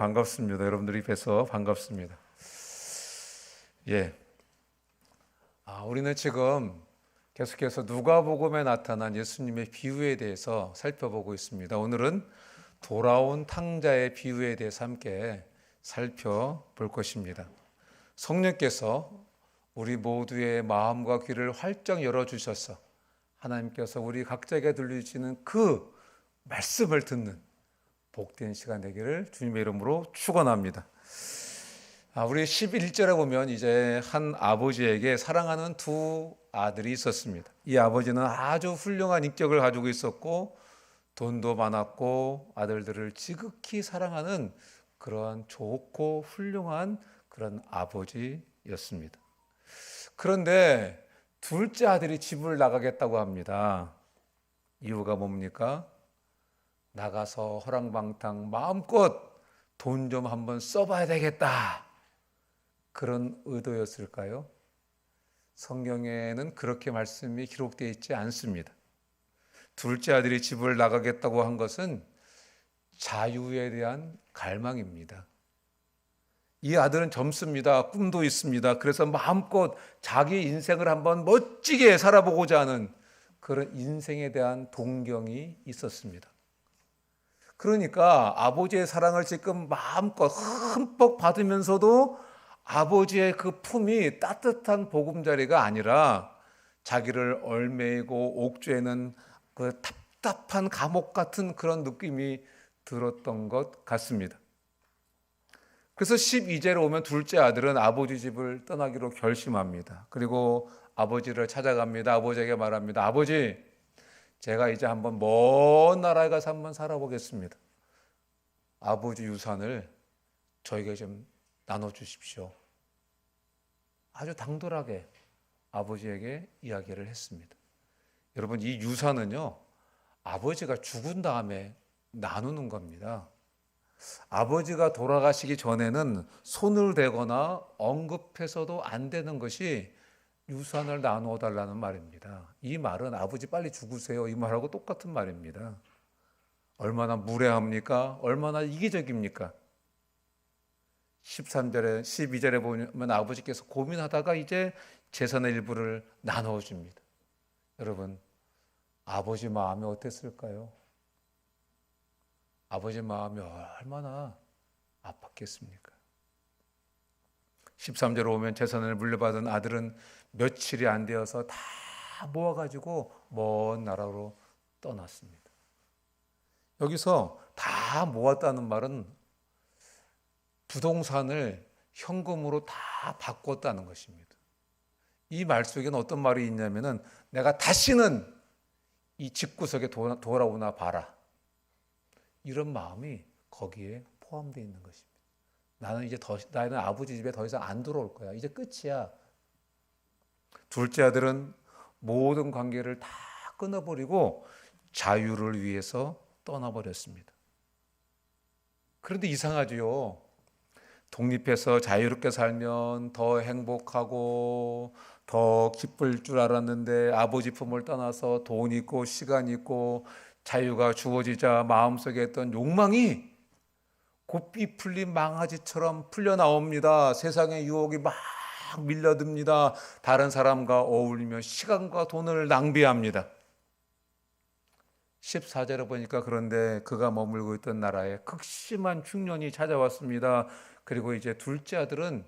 반갑습니다. 여러분들이 뵈서 반갑습니다. 예. 우리는 지금 계속해서 누가복음에 나타난 예수님의 비유에 대해서 살펴보고 있습니다. 오늘은 돌아온 탕자의 비유에 대해서 함께 살펴볼 것입니다. 성령께서 우리 모두의 마음과 귀를 활짝 열어주셔서 하나님께서 우리 각자에게 들려주시는 그 말씀을 듣는 복된 시간 되기를 주님의 이름으로 축원합니다. 우리 11절에 보면 이제 한 아버지에게 사랑하는 두 아들이 있었습니다. 이 아버지는 아주 훌륭한 인격을 가지고 있었고 돈도 많았고 아들들을 지극히 사랑하는 그러한 좋고 훌륭한 그런 아버지였습니다. 그런데 둘째 아들이 집을 나가겠다고 합니다. 이유가 뭡니까? 나가서 허랑방탕 마음껏 돈 좀 한번 써봐야 되겠다, 그런 의도였을까요? 성경에는 그렇게 말씀이 기록되어 있지 않습니다. 둘째 아들이 집을 나가겠다고 한 것은 자유에 대한 갈망입니다. 이 아들은 젊습니다. 꿈도 있습니다. 그래서 마음껏 자기 인생을 한번 멋지게 살아보고자 하는 그런 인생에 대한 동경이 있었습니다. 그러니까 아버지의 사랑을 지금 마음껏 흠뻑 받으면서도 아버지의 그 품이 따뜻한 보금자리가 아니라 자기를 얼매이고 옥죄는 그 답답한 감옥 같은 그런 느낌이 들었던 것 같습니다. 그래서 12절에 오면 둘째 아들은 아버지 집을 떠나기로 결심합니다. 그리고 아버지를 찾아갑니다. 아버지에게 말합니다. 아버지, 제가 이제 한번 먼 나라에 가서 한번 살아보겠습니다. 아버지 유산을 저에게 좀 나눠주십시오. 아주 당돌하게 아버지에게 이야기를 했습니다. 여러분, 이 유산은요, 아버지가 죽은 다음에 나누는 겁니다. 아버지가 돌아가시기 전에는 손을 대거나 언급해서도 안 되는 것이 유산을 나누어 달라는 말입니다. 이 말은 아버지 빨리 죽으세요, 이 말하고 똑같은 말입니다. 얼마나 무례합니까? 얼마나 이기적입니까? 13절에 12절에 보면 아버지께서 고민하다가 이제 재산의 일부를 나누어 줍니다. 여러분, 아버지 마음이 어땠을까요? 아버지 마음이 얼마나 아팠겠습니까? 13절에 오면 재산을 물려받은 아들은 며칠이 안 되어서 다 모아가지고 먼 나라로 떠났습니다. 여기서 다 모았다는 말은 부동산을 현금으로 다 바꿨다는 것입니다. 이 말 속에는 어떤 말이 있냐면은 내가 다시는 이 집구석에 돌아오나 봐라, 이런 마음이 거기에 포함되어 있는 것입니다. 나는 아버지 집에 더 이상 안 들어올 거야. 이제 끝이야. 둘째 아들은 모든 관계를 다 끊어버리고 자유를 위해서 떠나버렸습니다. 그런데 이상하지요. 독립해서 자유롭게 살면 더 행복하고 더 기쁠 줄 알았는데 아버지 품을 떠나서 돈 있고 시간 있고 자유가 주어지자 마음속에 했던 욕망이 고삐 풀린 망아지처럼 풀려나옵니다. 세상의 유혹이 막 밀려듭니다. 다른 사람과 어울리며 시간과 돈을 낭비합니다. 14절에 보니까 그런데 그가 머물고 있던 나라에 극심한 흉년이 찾아왔습니다. 그리고 이제 둘째 아들은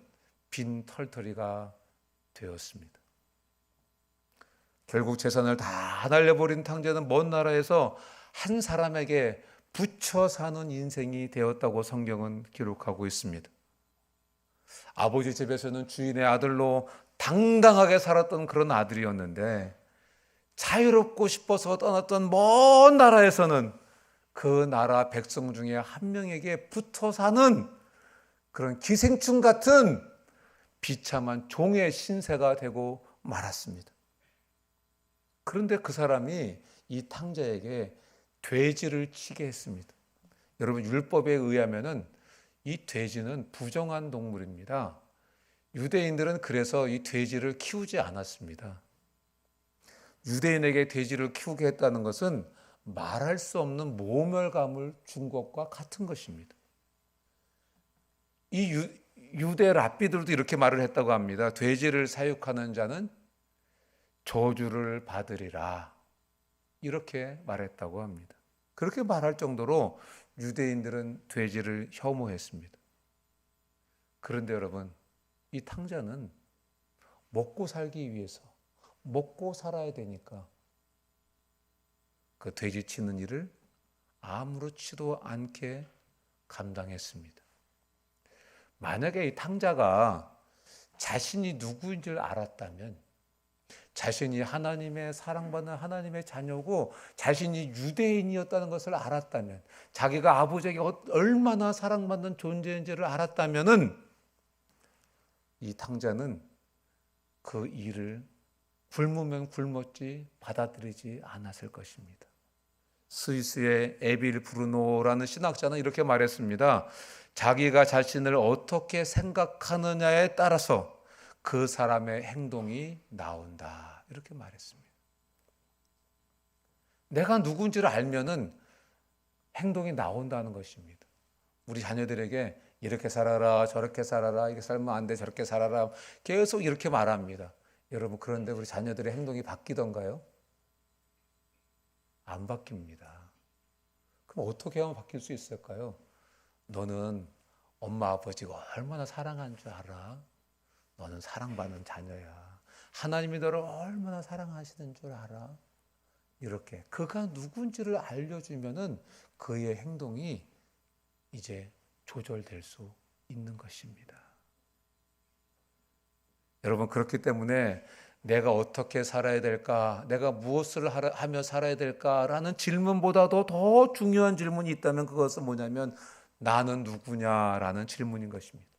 빈 털터리가 되었습니다. 결국 재산을 다 날려버린 탕자는 먼 나라에서 한 사람에게 붙여 사는 인생이 되었다고 성경은 기록하고 있습니다. 아버지 집에서는 주인의 아들로 당당하게 살았던 그런 아들이었는데 자유롭고 싶어서 떠났던 먼 나라에서는 그 나라 백성 중에 한 명에게 붙어 사는 그런 기생충 같은 비참한 종의 신세가 되고 말았습니다. 그런데 그 사람이 이 탕자에게 돼지를 치게 했습니다. 여러분, 율법에 의하면은 이 돼지는 부정한 동물입니다. 유대인들은 그래서 이 돼지를 키우지 않았습니다. 유대인에게 돼지를 키우게 했다는 것은 말할 수 없는 모멸감을 준 것과 같은 것입니다. 이 유대 랍비들도 이렇게 말을 했다고 합니다. 돼지를 사육하는 자는 저주를 받으리라. 이렇게 말했다고 합니다. 그렇게 말할 정도로 유대인들은 돼지를 혐오했습니다. 그런데 여러분, 이 탕자는 먹고 살기 위해서 먹고 살아야 되니까 그 돼지 치는 일을 아무렇지도 않게 감당했습니다. 만약에 이 탕자가 자신이 누구인 줄 알았다면, 자신이 하나님의 사랑받는 하나님의 자녀고 자신이 유대인이었다는 것을 알았다면, 자기가 아버지에게 얼마나 사랑받는 존재인지를 알았다면은 이 탕자는 그 일을 굶으면 굶었지 받아들이지 않았을 것입니다. 스위스의 에빌 브루노라는 신학자는 이렇게 말했습니다. 자기가 자신을 어떻게 생각하느냐에 따라서 그 사람의 행동이 나온다. 이렇게 말했습니다. 내가 누군지를 알면은 행동이 나온다는 것입니다. 우리 자녀들에게 이렇게 살아라, 저렇게 살아라, 이렇게 살면 안 돼, 저렇게 살아라, 계속 이렇게 말합니다. 여러분, 그런데 우리 자녀들의 행동이 바뀌던가요? 안 바뀝니다. 그럼 어떻게 하면 바뀔 수 있을까요? 너는 엄마 아버지가 얼마나 사랑한 줄 알아? 너는 사랑받는 자녀야. 하나님이 너를 얼마나 사랑하시는 줄 알아? 이렇게 그가 누군지를 알려주면은 그의 행동이 이제 조절될 수 있는 것입니다. 여러분, 그렇기 때문에 내가 어떻게 살아야 될까? 내가 무엇을 하며 살아야 될까라는 질문보다도 더 중요한 질문이 있다면 그것은 뭐냐면 나는 누구냐라는 질문인 것입니다.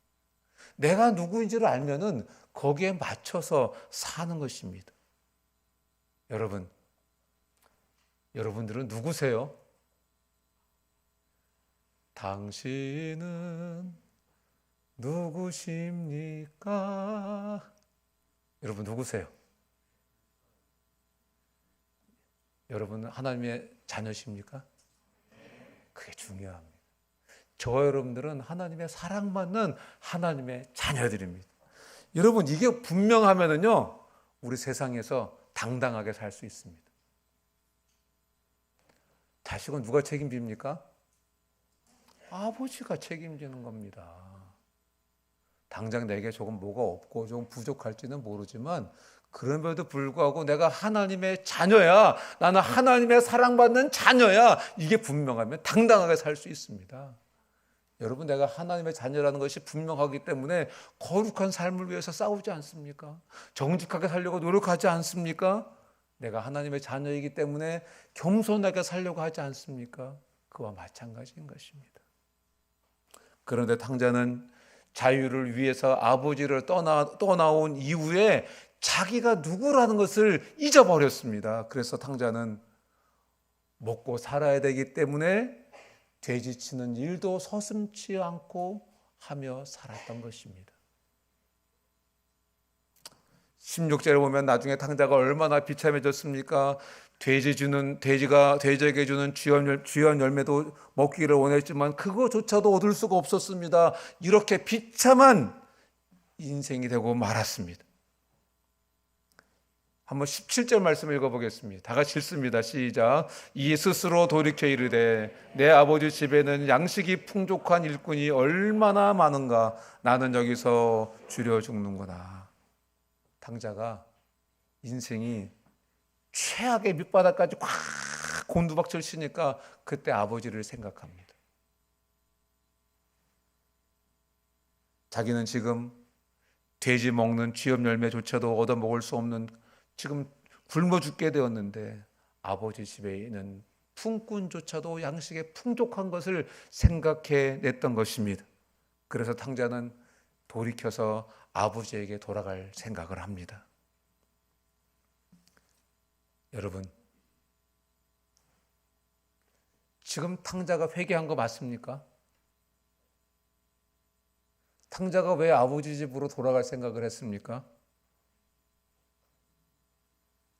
내가 누구인지를 알면은 거기에 맞춰서 사는 것입니다. 여러분들은 누구세요? 당신은 누구십니까? 여러분 누구세요? 여러분은 하나님의 자녀십니까? 그게 중요합니다. 저와 여러분들은 하나님의 사랑받는 하나님의 자녀들입니다. 여러분, 이게 분명하면은요, 우리 세상에서 당당하게 살 수 있습니다. 자식은 누가 책임집니까? 아버지가 책임지는 겁니다. 당장 내게 조금 뭐가 없고 조금 부족할지는 모르지만 그럼에도 불구하고 내가 하나님의 자녀야, 나는 하나님의 사랑받는 자녀야, 이게 분명하면 당당하게 살 수 있습니다. 여러분, 내가 하나님의 자녀라는 것이 분명하기 때문에 거룩한 삶을 위해서 싸우지 않습니까? 정직하게 살려고 노력하지 않습니까? 내가 하나님의 자녀이기 때문에 겸손하게 살려고 하지 않습니까? 그와 마찬가지인 것입니다. 그런데 탕자는 자유를 위해서 아버지를 떠나온 이후에 자기가 누구라는 것을 잊어버렸습니다. 그래서 탕자는 먹고 살아야 되기 때문에 돼지치는 일도 서슴지 않고 하며 살았던 것입니다. 16절에 보면 나중에 탕자가 얼마나 비참해졌습니까? 돼지가 돼지에게 주는 귀한 열매도 먹기를 원했지만 그거조차도 얻을 수가 없었습니다. 이렇게 비참한 인생이 되고 말았습니다. 한번 17절 말씀 읽어보겠습니다. 다 같이 읽습니다. 시작. 이 스스로 돌이켜 이르되 내 아버지 집에는 양식이 풍족한 일꾼이 얼마나 많은가. 나는 여기서 줄여 죽는구나. 탕자가 인생이 최악의 밑바닥까지 꽉 곤두박질 치니까 그때 아버지를 생각합니다. 자기는 지금 돼지 먹는 쥐업 열매조차도 얻어먹을 수 없는, 지금 굶어 죽게 되었는데 아버지 집에 있는 품꾼조차도 양식에 풍족한 것을 생각해 냈던 것입니다. 그래서 탕자는 돌이켜서 아버지에게 돌아갈 생각을 합니다. 여러분, 지금 탕자가 회개한 거 맞습니까? 탕자가 왜 아버지 집으로 돌아갈 생각을 했습니까?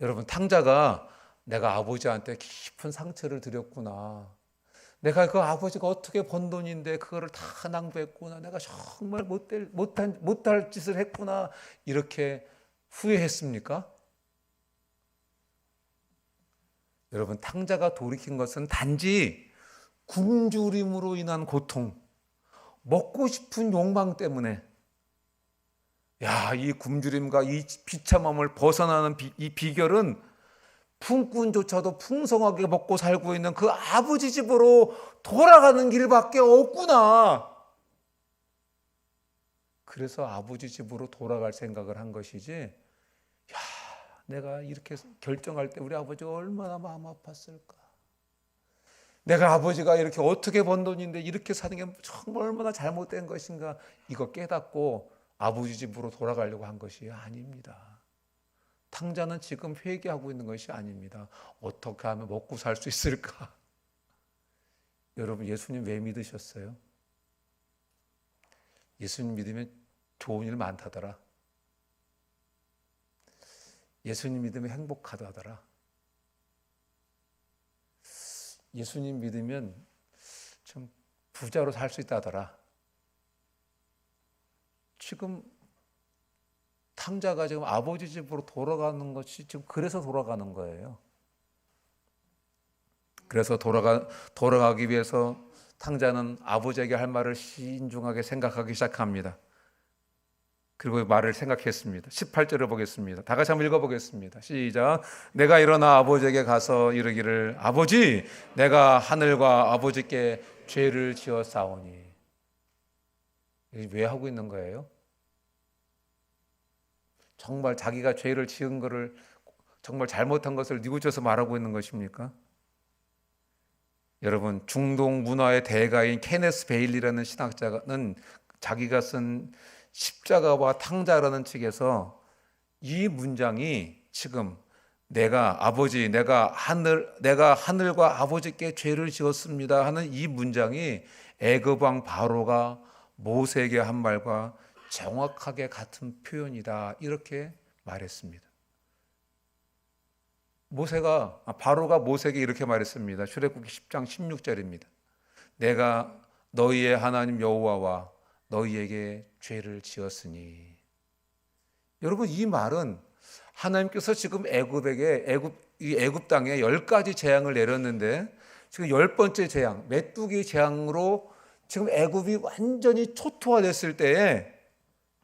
여러분, 탕자가 내가 아버지한테 깊은 상처를 드렸구나, 내가 그 아버지가 어떻게 번 돈인데 그거를 다 낭비했구나. 내가 정말 못할 짓을 했구나. 이렇게 후회했습니까? 여러분, 탕자가 돌이킨 것은 단지 굶주림으로 인한 고통, 먹고 싶은 욕망 때문에, 이 굶주림과 이 비참함을 벗어나는 이 비결은 품꾼조차도 풍성하게 먹고 살고 있는 그 아버지 집으로 돌아가는 길밖에 없구나. 그래서 아버지 집으로 돌아갈 생각을 한 것이지, 내가 이렇게 결정할 때 우리 아버지가 얼마나 마음 아팠을까. 내가 아버지가 이렇게 어떻게 번 돈인데 이렇게 사는 게 정말 얼마나 잘못된 것인가. 이거 깨닫고 아버지 집으로 돌아가려고 한 것이 아닙니다. 탕자는 지금 회개하고 있는 것이 아닙니다. 어떻게 하면 먹고 살 수 있을까? 여러분, 예수님 왜 믿으셨어요? 예수님 믿으면 좋은 일 많다더라. 예수님 믿으면 행복하다더라. 예수님 믿으면 좀 부자로 살 수 있다더라. 지금 탕자가 지금 아버지 집으로 돌아가는 것이 지금 그래서 돌아가는 거예요. 그래서 돌아가기 위해서 탕자는 아버지에게 할 말을 신중하게 생각하기 시작합니다. 그리고 말을 생각했습니다. 18절을 보겠습니다. 다 같이 한번 읽어보겠습니다. 시작. 내가 일어나 아버지에게 가서 이르기를 아버지, 내가 하늘과 아버지께 죄를 지었사오니. 왜 하고 있는 거예요? 정말 자기가 죄를 지은 것을, 정말 잘못한 것을 뉘우쳐서 말하고 있는 것입니까? 여러분, 중동 문화의 대가인 케네스 베일리라는 신학자는 자기가 쓴 십자가와 탕자라는 책에서 이 문장이 지금 내가 하늘과 아버지께 죄를 지었습니다 하는 이 문장이 애굽 왕 바로가 모세에게 한 말과 정확하게 같은 표현이다, 이렇게 말했습니다. 바로가 모세에게 이렇게 말했습니다. 출애굽기 10장 16절입니다. 내가 너희의 하나님 여호와와 너희에게 죄를 지었으니. 여러분, 이 말은 하나님께서 지금 애굽 땅에 10가지 재앙을 내렸는데 지금 10번째 재앙, 메뚜기 재앙으로 지금 애굽이 완전히 초토화됐을 때에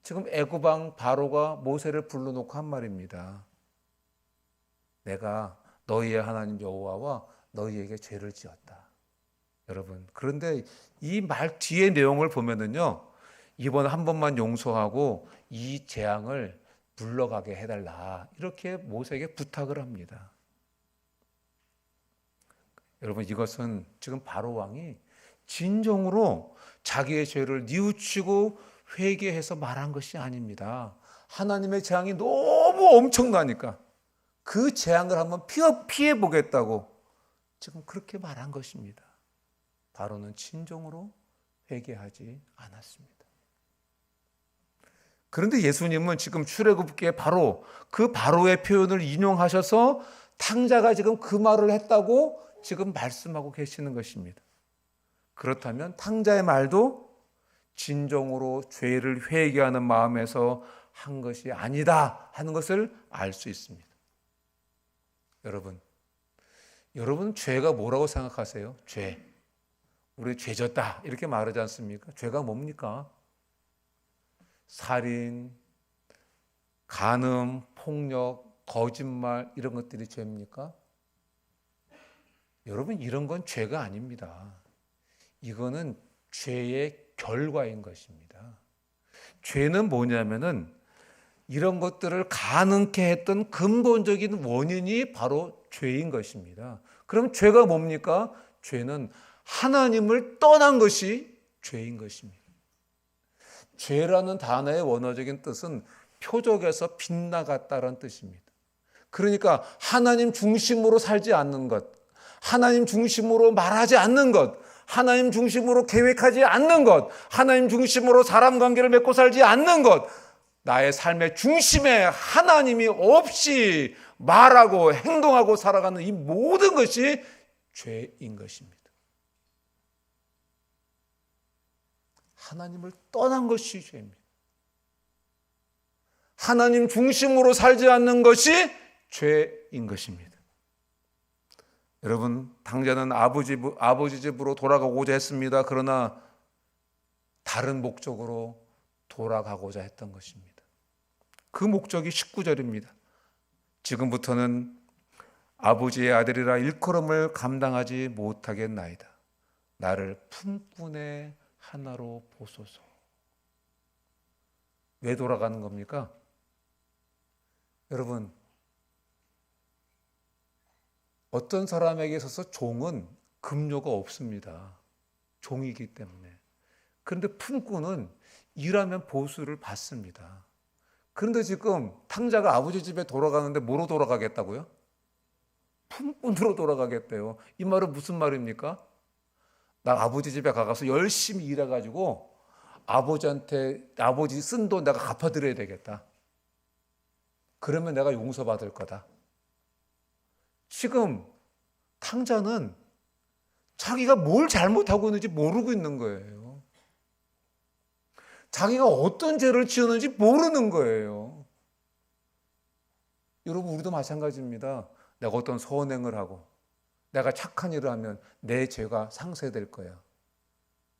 지금 애굽 왕 바로가 모세를 불러놓고 한 말입니다. 내가 너희의 하나님 여호와와 너희에게 죄를 지었다. 여러분, 그런데 이 말 뒤의 내용을 보면은요, 이번 한 번만 용서하고 이 재앙을 물러가게 해달라, 이렇게 모세에게 부탁을 합니다. 여러분, 이것은 지금 바로 왕이 진정으로 자기의 죄를 뉘우치고 회개해서 말한 것이 아닙니다. 하나님의 재앙이 너무 엄청나니까 그 재앙을 한번 피해 보겠다고 지금 그렇게 말한 것입니다. 바로는 진정으로 회개하지 않았습니다. 그런데 예수님은 지금 출애굽기에 바로 그 바로의 표현을 인용하셔서 탕자가 지금 그 말을 했다고 지금 말씀하고 계시는 것입니다. 그렇다면 탕자의 말도 진정으로 죄를 회개하는 마음에서 한 것이 아니다 하는 것을 알 수 있습니다. 여러분 죄가 뭐라고 생각하세요? 죄. 우리 죄 졌다 이렇게 말하지 않습니까? 죄가 뭡니까? 살인, 간음, 폭력, 거짓말, 이런 것들이 죄입니까? 여러분, 이런 건 죄가 아닙니다. 이거는 죄의 결과인 것입니다. 죄는 뭐냐면은 이런 것들을 가능케 했던 근본적인 원인이 바로 죄인 것입니다. 그럼 죄가 뭡니까? 죄는 하나님을 떠난 것이 죄인 것입니다. 죄라는 단어의 원어적인 뜻은 표적에서 빗나갔다는 뜻입니다. 그러니까 하나님 중심으로 살지 않는 것, 하나님 중심으로 말하지 않는 것, 하나님 중심으로 계획하지 않는 것, 하나님 중심으로 사람 관계를 맺고 살지 않는 것, 나의 삶의 중심에 하나님이 없이 말하고 행동하고 살아가는 이 모든 것이 죄인 것입니다. 하나님을 떠난 것이 죄입니다. 하나님 중심으로 살지 않는 것이 죄인 것입니다. 여러분, 당자는 아버지 집으로 돌아가고자 했습니다. 그러나 다른 목적으로 돌아가고자 했던 것입니다. 그 목적이 19절입니다. 지금부터는 아버지의 아들이라 일컬음을 감당하지 못하겠나이다. 나를 품꾼의 하나로 보소서. 왜 돌아가는 겁니까? 여러분, 어떤 사람에게 있어서 종은 급료가 없습니다. 종이기 때문에. 그런데 품꾼은 일하면 보수를 받습니다. 그런데 지금 탕자가 아버지 집에 돌아가는데 뭐로 돌아가겠다고요? 품꾼으로 돌아가겠대요. 이 말은 무슨 말입니까? 나 아버지 집에 가서 열심히 일해가지고 아버지 쓴 돈 내가 갚아드려야 되겠다. 그러면 내가 용서받을 거다. 지금 탕자는 자기가 뭘 잘못하고 있는지 모르고 있는 거예요. 자기가 어떤 죄를 지었는지 모르는 거예요. 여러분, 우리도 마찬가지입니다. 내가 어떤 선행을 하고 내가 착한 일을 하면 내 죄가 상쇄될 거야.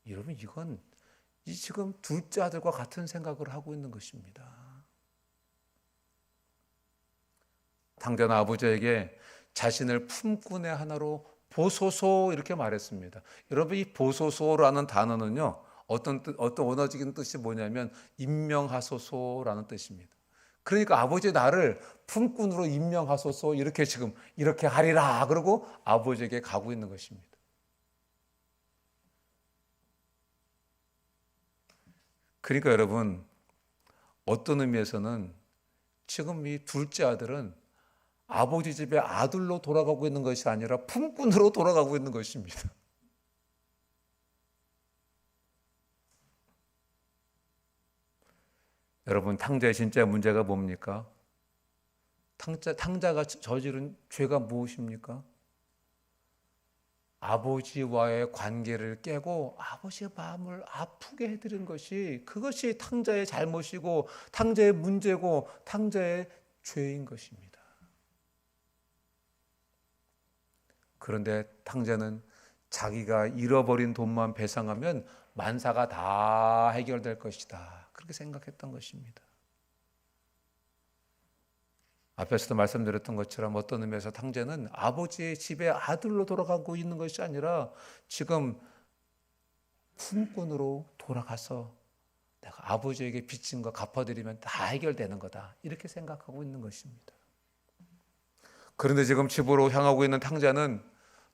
여러분, 이건 지금 둘째 아들과 같은 생각을 하고 있는 것입니다. 탕자는 아버지에게 자신을 품꾼의 하나로 보소서 이렇게 말했습니다. 여러분, 이 보소서라는 단어는요, 어떤 원어적인 뜻이 뭐냐면 임명하소서라는 뜻입니다. 그러니까 아버지 나를 품꾼으로 임명하소서 이렇게 하리라 그러고 아버지에게 가고 있는 것입니다. 그러니까 여러분, 어떤 의미에서는 지금 이 둘째 아들은 아버지 집에 아들로 돌아가고 있는 것이 아니라 품꾼으로 돌아가고 있는 것입니다. 여러분, 탕자의 진짜 문제가 뭡니까? 탕자가 저지른 죄가 무엇입니까? 아버지와의 관계를 깨고 아버지의 마음을 아프게 해드린 그것이 탕자의 잘못이고 탕자의 문제고 탕자의 죄인 것입니다. 그런데 탕자는 자기가 잃어버린 돈만 배상하면 만사가 다 해결될 것이다. 그렇게 생각했던 것입니다. 앞에서도 말씀드렸던 것처럼 어떤 의미에서 탕자는 아버지의 집에 아들로 돌아가고 있는 것이 아니라 지금 품꾼으로 돌아가서 내가 아버지에게 빚진 거 갚아드리면 다 해결되는 거다. 이렇게 생각하고 있는 것입니다. 그런데 지금 집으로 향하고 있는 탕자는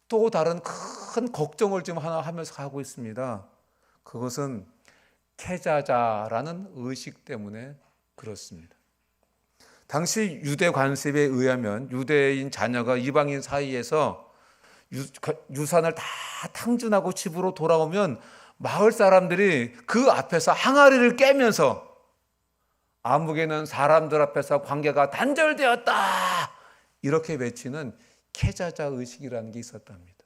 또 다른 큰 걱정을 지금 하나 하면서 가고 있습니다. 그것은 케자자라는 의식 때문에 그렇습니다. 당시 유대 관습에 의하면 유대인 자녀가 이방인 사이에서 유산을 다 탕진하고 집으로 돌아오면 마을 사람들이 그 앞에서 항아리를 깨면서 아무개는 사람들 앞에서 관계가 단절되었다 이렇게 외치는 케자자 의식이라는 게 있었답니다.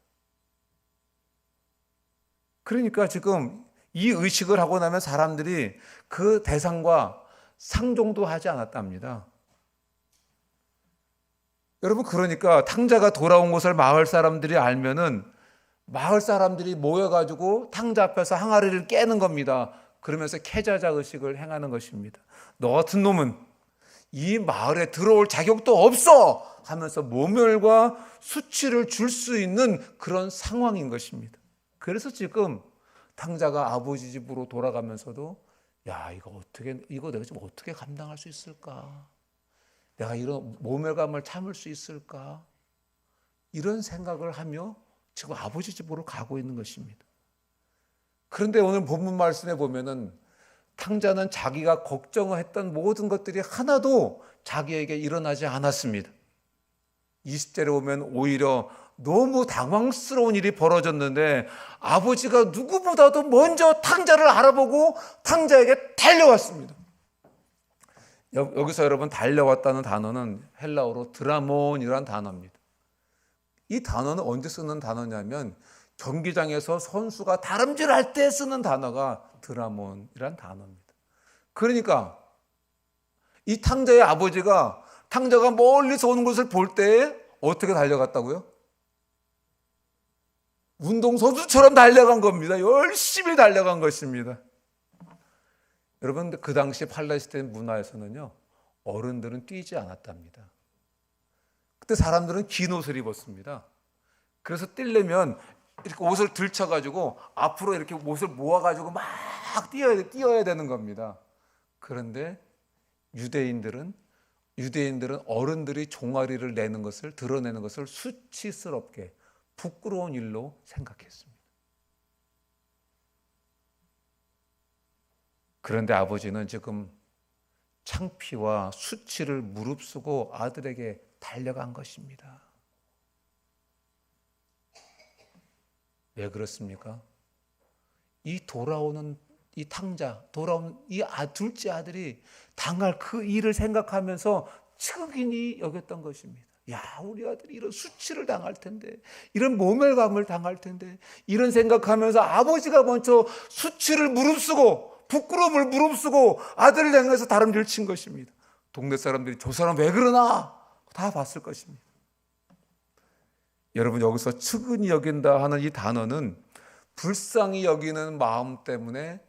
그러니까 지금 이 의식을 하고 나면 사람들이 그 대상과 상종도 하지 않았답니다. 여러분, 그러니까 탕자가 돌아온 것을 마을 사람들이 알면은 마을 사람들이 모여가지고 탕자 앞에서 항아리를 깨는 겁니다. 그러면서 케자자 의식을 행하는 것입니다. 너 같은 놈은 이 마을에 들어올 자격도 없어 하면서 모멸과 수치를 줄 수 있는 그런 상황인 것입니다. 그래서 지금 탕자가 아버지 집으로 돌아가면서도 이거 내가 지금 어떻게 감당할 수 있을까? 내가 이런 모멸감을 참을 수 있을까? 이런 생각을 하며 지금 아버지 집으로 가고 있는 것입니다. 그런데 오늘 본문 말씀에 보면은 탕자는 자기가 걱정했던 모든 것들이 하나도 자기에게 일어나지 않았습니다. 20절에 보면 오히려 너무 당황스러운 일이 벌어졌는데 아버지가 누구보다도 먼저 탕자를 알아보고 탕자에게 달려왔습니다. 여기서 여러분 달려왔다는 단어는 헬라어로 드라몬이라는 단어입니다. 이 단어는 언제 쓰는 단어냐면 경기장에서 선수가 다름질할 때 쓰는 단어가 드라몬이란 단어입니다. 그러니까 이 탕자의 아버지가 탕자가 멀리서 오는 것을 볼 때 어떻게 달려갔다고요? 운동선수처럼 달려간 겁니다. 열심히 달려간 것입니다. 여러분, 그 당시 팔레스타인 문화에서는요, 어른들은 뛰지 않았답니다. 그때 사람들은 긴 옷을 입었습니다. 그래서 뛰려면 이렇게 옷을 들쳐가지고 앞으로 이렇게 옷을 모아가지고 막 뛰어야 되는 겁니다. 그런데 유대인들은 어른들이 종아리를 내는 것을, 드러내는 것을 수치스럽게 부끄러운 일로 생각했습니다. 그런데 아버지는 지금 창피와 수치를 무릅쓰고 아들에게 달려간 것입니다. 왜 그렇습니까? 돌아오는 이 둘째 아들이 당할 그 일을 생각하면서 측은히 여겼던 것입니다. 야, 우리 아들이 이런 수치를 당할 텐데, 이런 모멸감을 당할 텐데, 이런 생각하면서 아버지가 먼저 수치를 무릅쓰고 부끄러움을 무릅쓰고 아들을 향해서 다름질 친 것입니다. 동네 사람들이 저 사람 왜 그러나 다 봤을 것입니다. 여러분, 여기서 측은히 여긴다 하는 이 단어는 불쌍히 여기는 마음 때문에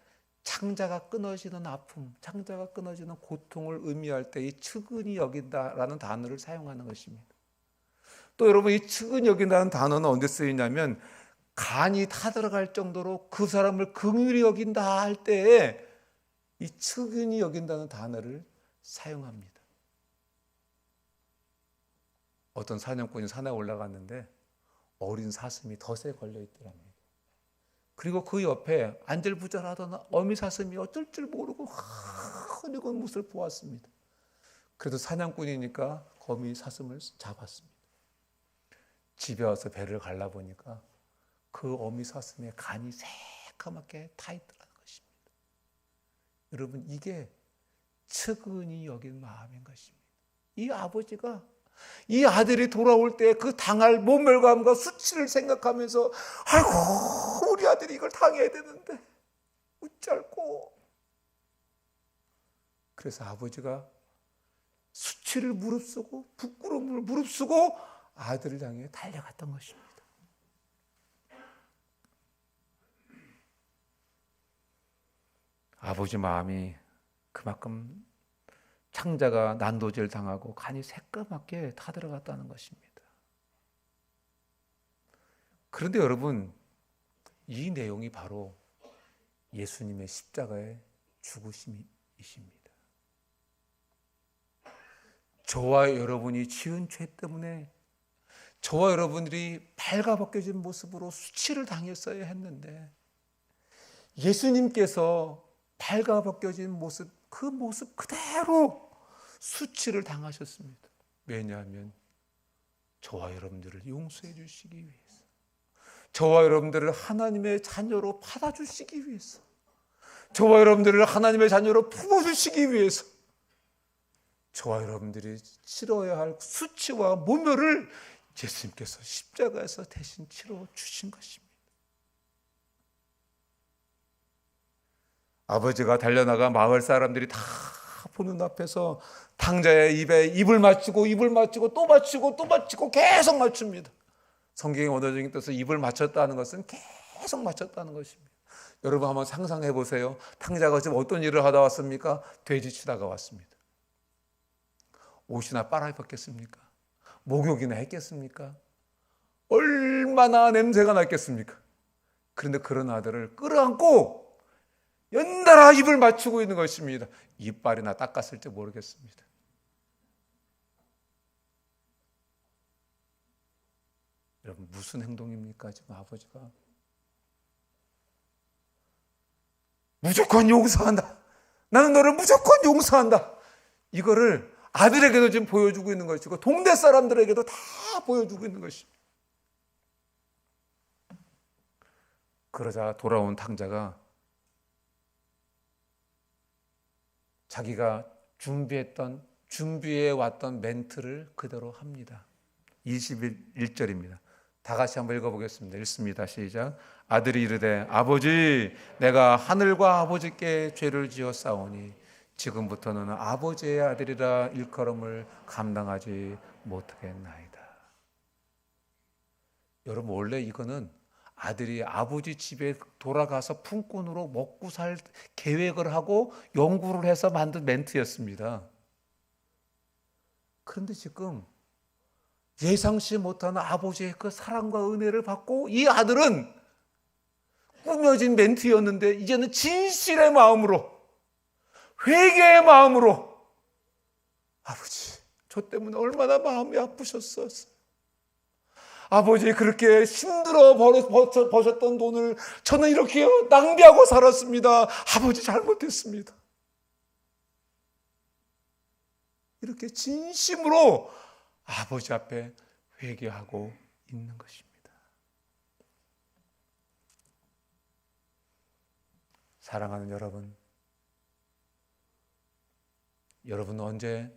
창자가 끊어지는 아픔, 창자가 끊어지는 고통을 의미할 때 이 측은히 여긴다라는 단어를 사용하는 것입니다. 또 여러분, 이 측은히 여긴다는 단어는 언제 쓰이냐면 간이 타들어갈 정도로 그 사람을 긍휼히 여긴다 할 때에 이 측은히 여긴다는 단어를 사용합니다. 어떤 사냥꾼이 산에 올라갔는데 어린 사슴이 덫에 걸려 있더랍니다. 그리고 그 옆에 안절부절하던 어미 사슴이 어쩔 줄 모르고 흐리고 모습을 보았습니다. 그래도 사냥꾼이니까 거미 사슴을 잡았습니다. 집에 와서 배를 갈라보니까 그 어미 사슴의 간이 새까맣게 타 있더라는 것입니다. 여러분, 이게 측은히 여긴 마음인 것입니다. 이 아버지가 이 아들이 돌아올 때 그 당할 모멸감과 수치를 생각하면서 아이고, 우리 아들이 이걸 당해야 되는데 어쩔꼬. 그래서 아버지가 수치를 무릅쓰고 부끄러움을 무릅쓰고 아들을 향해 달려갔던 것입니다. 아버지 마음이 그만큼 창자가 난도질 당하고 간이 새까맣게 타들어갔다는 것입니다. 그런데 여러분, 이 내용이 바로 예수님의 십자가의 죽으심이십니다. 저와 여러분이 지은 죄 때문에 저와 여러분들이 발가벗겨진 모습으로 수치를 당했어야 했는데 예수님께서 발가벗겨진 모습, 그 모습 그대로 수치를 당하셨습니다. 왜냐하면 저와 여러분들을 용서해 주시기 위해서, 저와 여러분들을 하나님의 자녀로 받아주시기 위해서, 저와 여러분들을 하나님의 자녀로 품어주시기 위해서 저와 여러분들이 치러야 할 수치와 모멸을 예수님께서 십자가에서 대신 치러 주신 것입니다. 아버지가 달려나가 마을 사람들이 다 보는 앞에서 탕자의 입에 입을 맞추고 또 맞추고 계속 맞춥니다. 성경의 원어적인 뜻은 입을 맞췄다는 것은 계속 맞췄다는 것입니다. 여러분 한번 상상해 보세요. 탕자가 지금 어떤 일을 하다 왔습니까? 돼지 치다가 왔습니다. 옷이나 빨아입었겠습니까? 목욕이나 했겠습니까? 얼마나 냄새가 났겠습니까? 그런데 그런 아들을 끌어안고 연달아 입을 맞추고 있는 것입니다. 이빨이나 닦았을지 모르겠습니다. 여러분, 무슨 행동입니까? 지금 아버지가 무조건 용서한다, 나는 너를 무조건 용서한다, 이거를 아들에게도 지금 보여주고 있는 것이고 동네 사람들에게도 다 보여주고 있는 것입니다. 그러자 돌아온 탕자가 자기가 준비해 왔던 멘트를 그대로 합니다. 21절입니다. 다 같이 한번 읽어보겠습니다. 읽습니다. 시작. 아들이 이르되 아버지 내가 하늘과 아버지께 죄를 지었사오니 지금부터는 아버지의 아들이라 일컬음을 감당하지 못하겠나이다. 여러분 원래 이거는 아들이 아버지 집에 돌아가서 품꾼으로 먹고 살 계획을 하고 연구를 해서 만든 멘트였습니다. 그런데 지금 예상치 못한 아버지의 그 사랑과 은혜를 받고 이 아들은 꾸며진 멘트였는데 이제는 진실의 마음으로, 회개의 마음으로, 아버지 저 때문에 얼마나 마음이 아프셨어요. 아버지 그렇게 힘들어 버셨던 돈을 저는 이렇게 낭비하고 살았습니다. 아버지 잘못했습니다. 이렇게 진심으로 아버지 앞에 회개하고 있는 것입니다. 사랑하는 여러분, 여러분 언제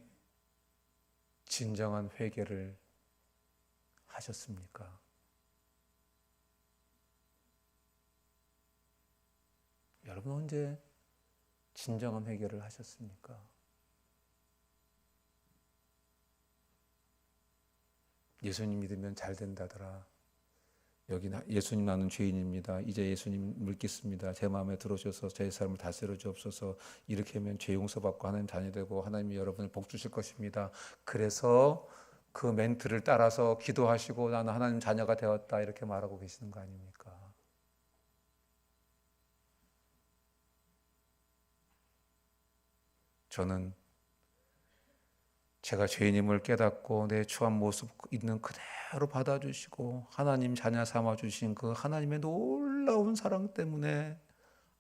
진정한 회개를 하셨습니까? 여러분 언제 진정한 회개를 하셨습니까? 예수님 믿으면 잘 된다더라. 여기 예수님 나는 죄인입니다. 이제 예수님 믿겠습니다. 제 마음에 들어오셔서 제 삶을 다스려 주옵소서. 이렇게 하면 죄 용서받고 하나님 자녀 되고 하나님이 여러분을 복 주실 것입니다. 그래서 그 멘트를 따라서 기도하시고 나는 하나님 자녀가 되었다 이렇게 말하고 계시는 거 아닙니까? 저는 제가 죄인임을 깨닫고 내 추한 모습 있는 그대로 받아주시고 하나님 자녀 삼아주신 그 하나님의 놀라운 사랑 때문에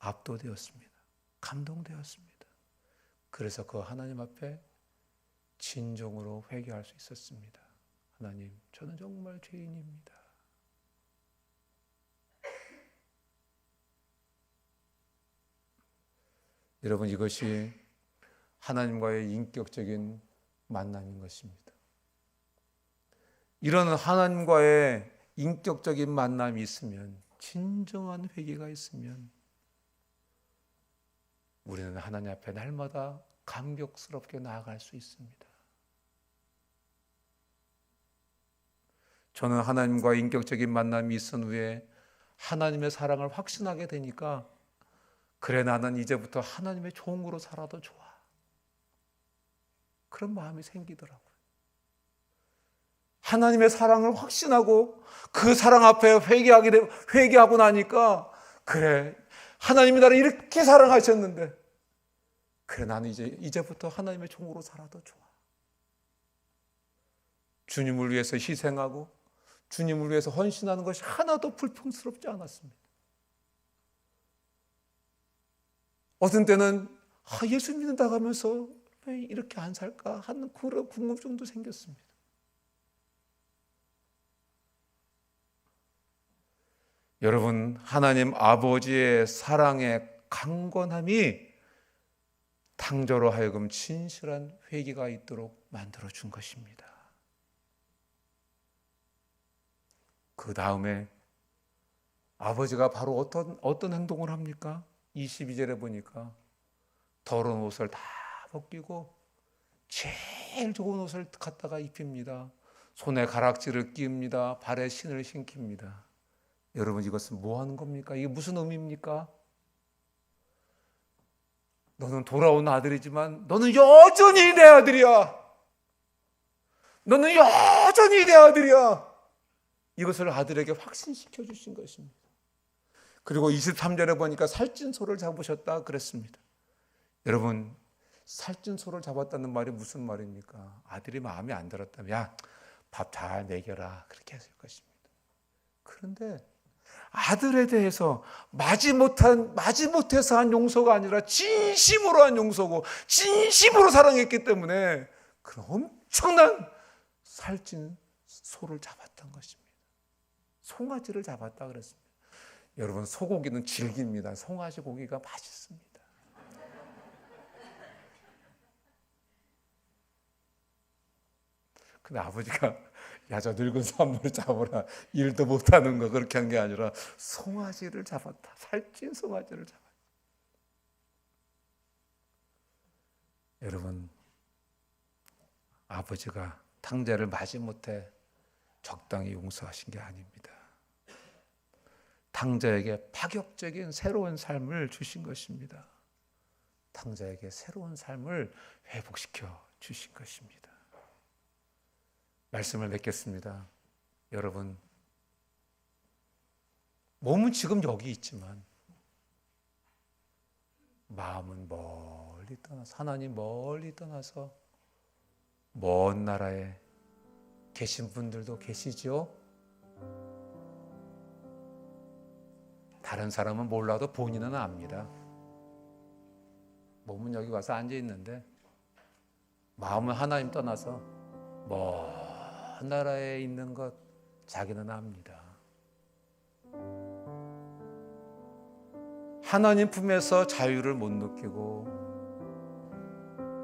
압도되었습니다. 감동되었습니다. 그래서 그 하나님 앞에 진정으로 회개할 수 있었습니다. 하나님, 저는 정말 죄인입니다. 여러분, 이것이 하나님과의 인격적인 만남인 것입니다. 이런 하나님과의 인격적인 만남이 있으면, 진정한 회개가 있으면 우리는 하나님 앞에 날마다 감격스럽게 나아갈 수 있습니다. 저는 하나님과 인격적인 만남이 있은 후에 하나님의 사랑을 확신하게 되니까 그래 나는 이제부터 하나님의 종으로 살아도 좋아. 그런 마음이 생기더라고요. 하나님의 사랑을 확신하고 그 사랑 앞에 회개하고 나니까 그래 하나님이 나를 이렇게 사랑하셨는데 그래 나는 이제부터 하나님의 종으로 살아도 좋아. 주님을 위해서 희생하고 주님을 위해서 헌신하는 것이 하나도 불평스럽지 않았습니다. 어떤 때는 예수 믿는다고 하면서 왜 이렇게 안 살까 하는 그런 궁금증도 생겼습니다. 여러분, 하나님 아버지의 사랑의 강건함이 탕저로 하여금 진실한 회개가 있도록 만들어준 것입니다. 그 다음에 아버지가 바로 어떤 행동을 합니까? 22절에 보니까 더러운 옷을 다 벗기고 제일 좋은 옷을 갖다가 입힙니다. 손에 가락지를 끼웁니다. 발에 신을 신깁니다. 여러분 이것은 뭐 하는 겁니까? 이게 무슨 의미입니까? 너는 돌아온 아들이지만 너는 여전히 내 아들이야. 너는 여전히 내 아들이야. 이것을 아들에게 확신시켜 주신 것입니다. 그리고 23절에 보니까 살찐 소를 잡으셨다 그랬습니다. 여러분 살찐 소를 잡았다는 말이 무슨 말입니까? 아들이 마음에 안 들었다면 야, 밥 잘 먹여라 그렇게 했을 것입니다. 그런데 아들에 대해서 마지못해서 한 용서가 아니라 진심으로 한 용서고 진심으로 사랑했기 때문에 그런 엄청난 살찐 소를 잡았던 것입니다. 송아지를 잡았다 그랬습니다. 여러분 소고기는 질깁니다. 송아지 고기가 맛있습니다. 근데 아버지가 야, 저 늙은 사람을 잡으라. 일도 못하는 거 그렇게 한 게 아니라 송아지를 잡았다. 살찐 송아지를 잡았다. 여러분, 아버지가 탕자를 마지못해 적당히 용서하신 게 아닙니다. 탕자에게 파격적인 새로운 삶을 주신 것입니다. 탕자에게 새로운 삶을 회복시켜 주신 것입니다. 말씀을 맺겠습니다. 여러분, 몸은 지금 여기 있지만 마음은 멀리 떠나서, 하나님 멀리 떠나서 먼 나라에 계신 분들도 계시죠? 다른 사람은 몰라도 본인은 압니다. 몸은 여기 와서 앉아 있는데 마음은 하나님 떠나서 먼 나라에 있는 것 자기는 압니다. 하나님 품에서 자유를 못 느끼고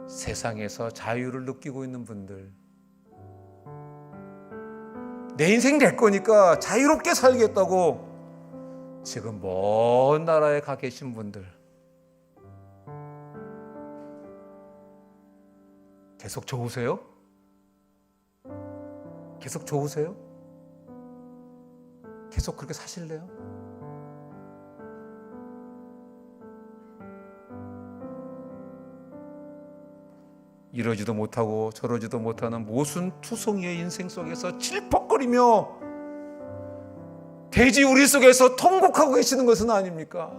세상에서 자유를 느끼고 있는 분들, 내 인생 내 거니까 자유롭게 살겠다고 지금 먼 나라에 가 계신 분들, 계속 좋으세요? 계속 좋으세요? 계속 그렇게 사실래요? 이러지도 못하고 저러지도 못하는 모순투성이의 인생 속에서 칠퍽거리며 돼지 우리 속에서 통곡하고 계시는 것은 아닙니까?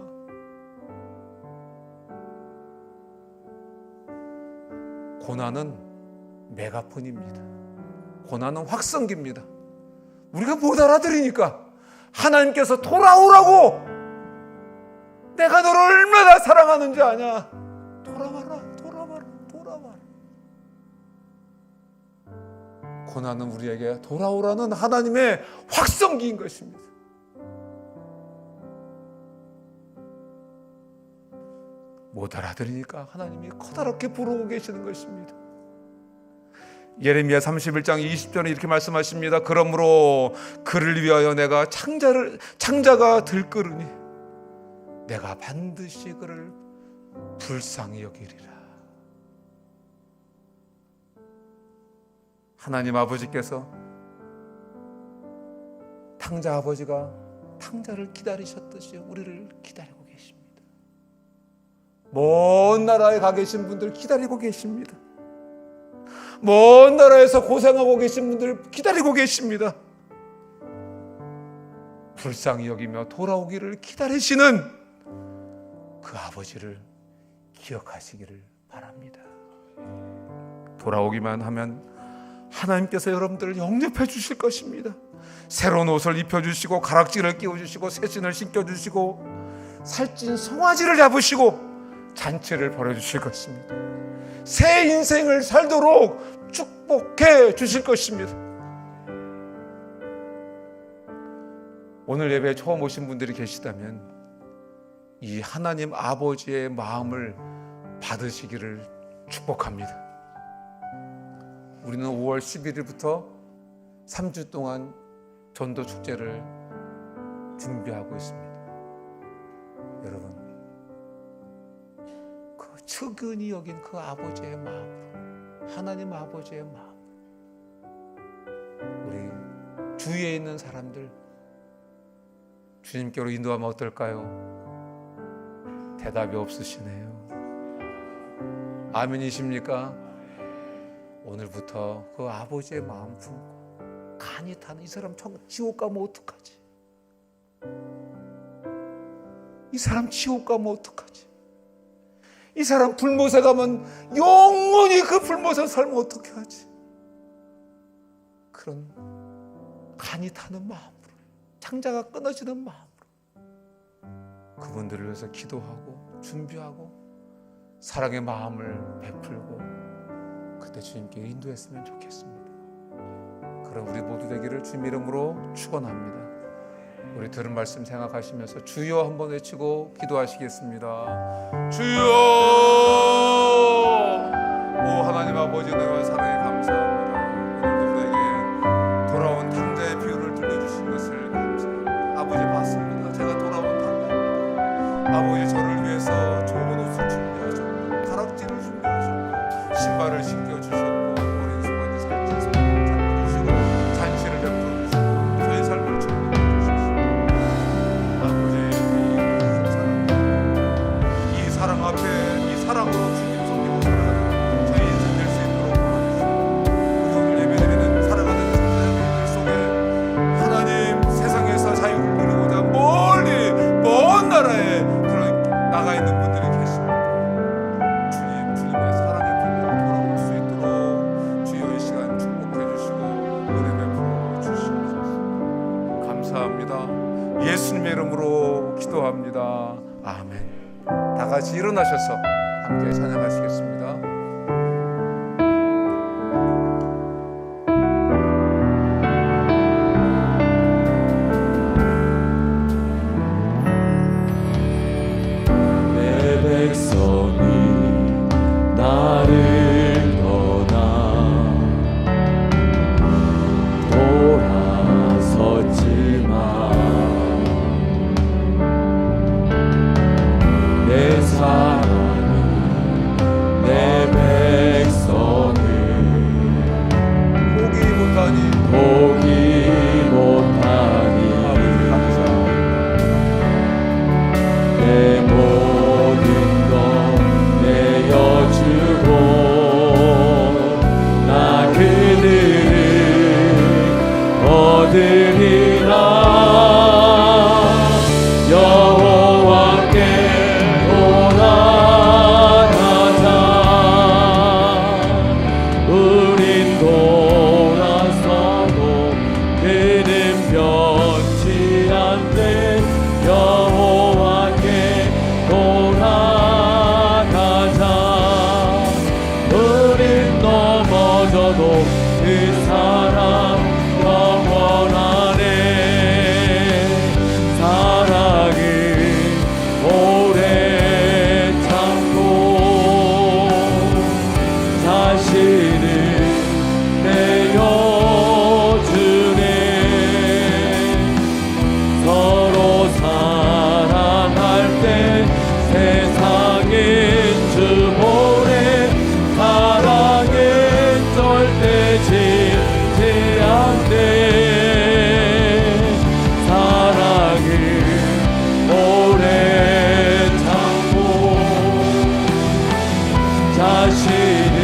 고난은 메가폰입니다. 고난은 확성기입니다. 우리가 못 알아들으니까 하나님께서 돌아오라고, 내가 너를 얼마나 사랑하는지 아냐, 돌아와라, 돌아와라, 돌아와라. 고난은 우리에게 돌아오라는 하나님의 확성기인 것입니다. 못 알아들으니까 하나님이 커다랗게 부르고 계시는 것입니다. 예레미야 31장 20절에 이렇게 말씀하십니다. 그러므로 그를 위하여 내가 창자가 들끓으니 내가 반드시 그를 불쌍히 여기리라. 하나님 아버지께서, 탕자 아버지가 탕자를 기다리셨듯이 우리를 기다리고 계십니다. 먼 나라에 가 계신 분들 기다리고 계십니다. 먼 나라에서 고생하고 계신 분들 기다리고 계십니다. 불쌍히 여기며 돌아오기를 기다리시는 그 아버지를 기억하시기를 바랍니다. 돌아오기만 하면 하나님께서 여러분들을 영접해 주실 것입니다. 새로운 옷을 입혀주시고 가락지를 끼워주시고 새신을 신겨주시고 살찐 송아지를 잡으시고 잔치를 벌여주실 것입니다. 새 인생을 살도록 축복해 주실 것입니다. 오늘 예배에 처음 오신 분들이 계시다면 이 하나님 아버지의 마음을 받으시기를 축복합니다. 우리는 5월 11일부터 3주 동안 전도 축제를 준비하고 있습니다. 여러분, 그 측은히 여긴 그 아버지의 마음으로, 하나님 아버지의 마음, 우리 주위에 있는 사람들 주님께로 인도하면 어떨까요? 대답이 없으시네요. 아멘이십니까? 오늘부터 그 아버지의 마음 품고 간이 타는, 이 사람 지옥 가면 어떡하지? 이 사람 지옥 가면 어떡하지? 이 사람 불못에 가면 영원히 그 불못에 살면 어떻게 하지? 그런 간이 타는 마음으로, 창자가 끊어지는 마음으로 그분들을 위해서 기도하고 준비하고 사랑의 마음을 베풀고 그때 주님께 인도했으면 좋겠습니다. 그럼 우리 모두 되기를 주님 이름으로 축원합니다. 우리 들은 말씀 생각하시면서 주여 한번 외치고 기도하시겠습니다. 주여! 오 하나님 아버지, 은혜와 사랑에 감사합니다. 오늘도 우리에게 신발을 신겨주셨고 어린 송아지 살찐 손을 잡아주시고 잔치를 베풀어 주시고 저희 삶을 축복해 주십시오. 아버지의 이 사랑 앞에 이 사랑으로 주님 섬기고 살아가는 저희 인생 될 수 있도록 도와주시고 우리 오늘 예배드리는 살아가는 성도들 속에 하나님 세상에서 자유를 누리고자 멀리 먼 나라에 나가 있는 분들이 계십니다. 주님의 사랑의 품으로 돌아올 수 있도록 주여 이 시간 축복해 주시고 은혜 베풀어 주시옵소서. 감사합니다. 예수님의 이름으로 기도합니다. 아멘. 다 같이 일어나셔서 함께 찬양하시겠습니다. 그 사랑 영원하네. 사랑이 오래 참고 자신을 내어주네. 서로 사랑할 때 세상인 주 모래. 사랑은 절대 지지 않네. 사랑은 오래 참고 자신을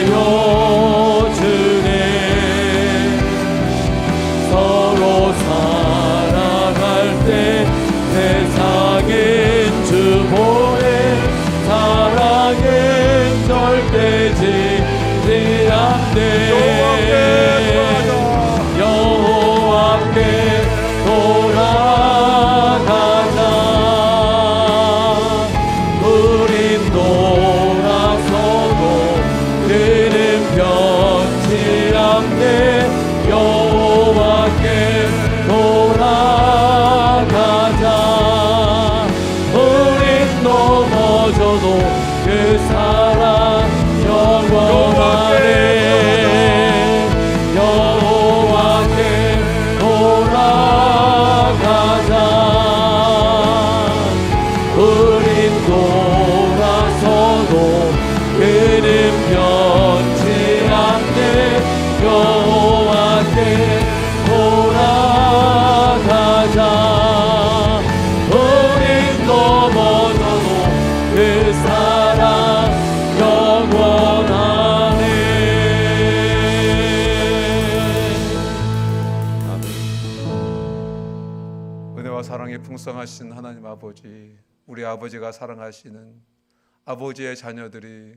내어주네. 서로 사랑할 때 세상인 주 보내. 사랑은 절대 지지 않네. 여호와께 돌아가자. 우린 돌아서도 그는 변치 않네. 여호와께 돌아가자. 우린 넘어져도 그 사랑 영원하네. 여호와께 돌아가자. 우린 돌아서도 그는 변치 않네. 여호와께 돌아가자. 우린 넘어져도 그 사랑 영원하네. 은혜와 사랑이 풍성하신 하나님 아버지, 우리 아버지가 사랑하시는 아버지의 자녀들이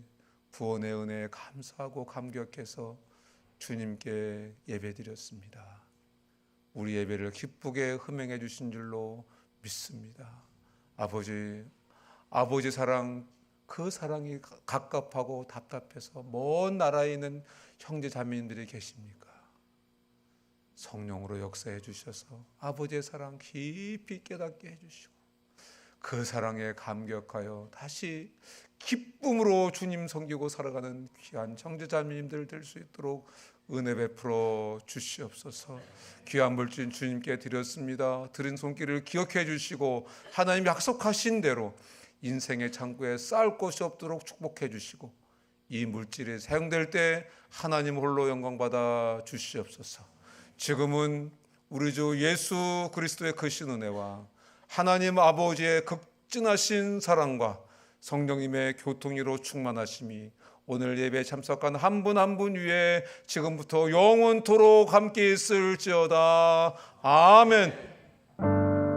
구원의 은혜에 감사하고 감격해서 주님께 예배드렸습니다. 우리 예배를 기쁘게 흥행해 주신 줄로 믿습니다. 아버지 사랑, 그 사랑이 갑갑하고 답답해서 먼 나라에 있는 형제 자매님들이 계십니까? 성령으로 역사해 주셔서 아버지의 사랑 깊이 깨닫게 해주시고 그 사랑에 감격하여 다시 기쁨으로 주님 섬기고 살아가는 귀한 형제 자매님들 될 수 있도록 은혜 베풀어 주시옵소서. 귀한 물질 주님께 드렸습니다. 드린 손길을 기억해 주시고 하나님 약속하신 대로 인생의 창고에 쌓을 곳이 없도록 축복해 주시고 이 물질이 사용될 때 하나님 홀로 영광 받아 주시옵소서. 지금은 우리 주 예수 그리스도의 크신 은혜와 하나님 아버지의 극진하신 사랑과 성령님의 교통으로 충만하심이 오늘 예배에 참석한 한 분 한 분 위에 지금부터 영원토록 함께 있을지어다. 아멘.